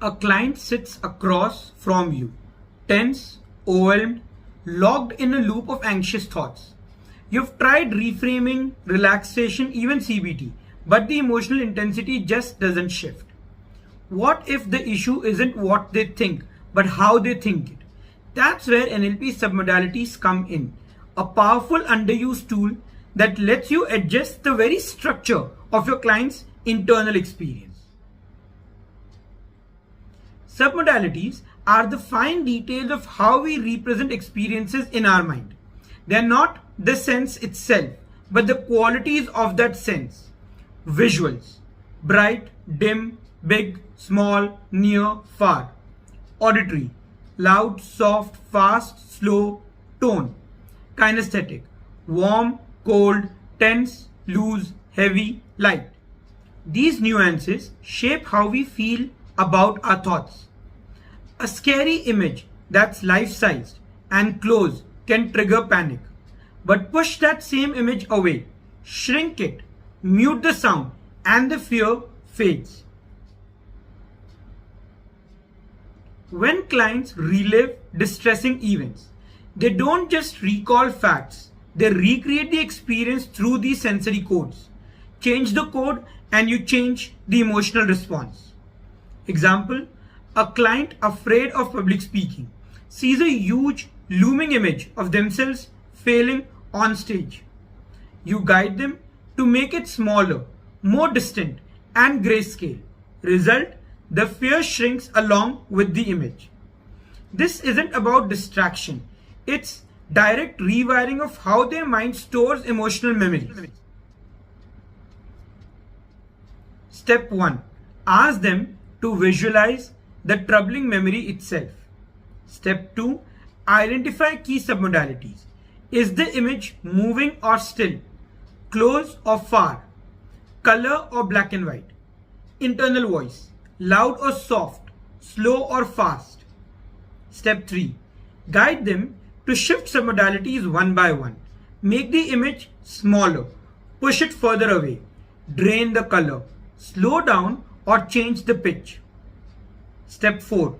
A client sits across from you, tense, overwhelmed, locked in a loop of anxious thoughts. You've tried reframing, relaxation, even CBT, but the emotional intensity just doesn't shift. What if the issue isn't what they think, but how they think it? That's where NLP submodalities come in, a powerful underused tool that lets you adjust the very structure of your client's internal experience. Submodalities are the fine details of how we represent experiences in our mind. They are not the sense itself, but the qualities of that sense. Visuals: bright, dim, big, small, near, far. Auditory: loud, soft, fast, slow, tone. Kinesthetic: warm, cold, tense, loose, heavy, light. These nuances shape how we feel about our thoughts. A scary image that's life-sized and close can trigger panic. But push that same image away, shrink it, mute the sound, and the fear fades. When clients relive distressing events, they don't just recall facts, they recreate the experience through these sensory codes. Change the code and you change the emotional response. Example: a client afraid of public speaking sees a huge looming image of themselves failing on stage. You guide them to make it smaller, more distant, and grayscale. Result: the fear shrinks along with the image. This isn't about distraction. It's direct rewiring of how their mind stores emotional memories. Step 1. Ask them to visualize the troubling memory itself. Step 2. Identify key submodalities. Is the image moving or still? Close or far? Color or black and white? Internal voice: loud or soft? Slow or fast? Step 3. Guide them to shift submodalities one by one. Make the image smaller. Push it further away. Drain the color. Slow down or change the pitch. Step 4.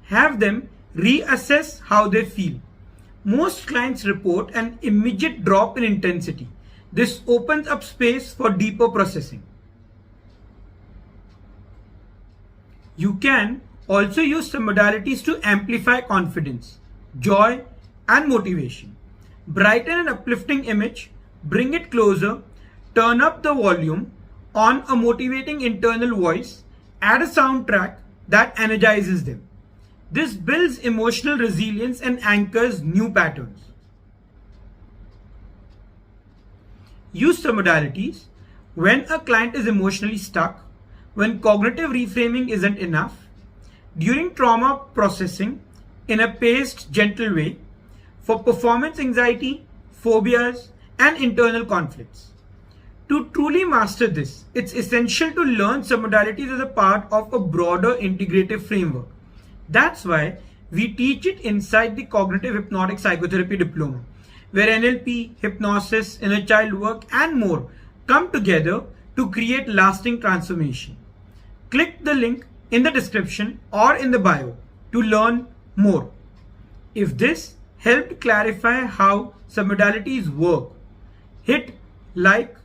Have them reassess how they feel. Most clients report an immediate drop in intensity. This opens up space for deeper processing. You can also use submodalities to amplify confidence, joy, and motivation. Brighten an uplifting image, bring it closer, turn up the volume on a motivating internal voice, add a soundtrack that energizes them. This builds emotional resilience and anchors new patterns. Use submodalities when a client is emotionally stuck, when cognitive reframing isn't enough, during trauma processing in a paced, gentle way, for performance anxiety, phobias, and internal conflicts. To truly master this, it's essential to learn submodalities as a part of a broader integrative framework. That's why we teach it inside the Cognitive Hypnotic Psychotherapy Diploma, where NLP, hypnosis, inner child work, and more come together to create lasting transformation. Click the link in the description or in the bio to learn more. If this helped clarify how submodalities work, hit like,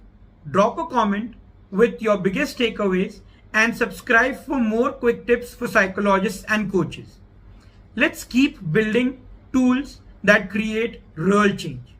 drop a comment with your biggest takeaways, and subscribe for more quick tips for psychologists and coaches. Let's keep building tools that create real change.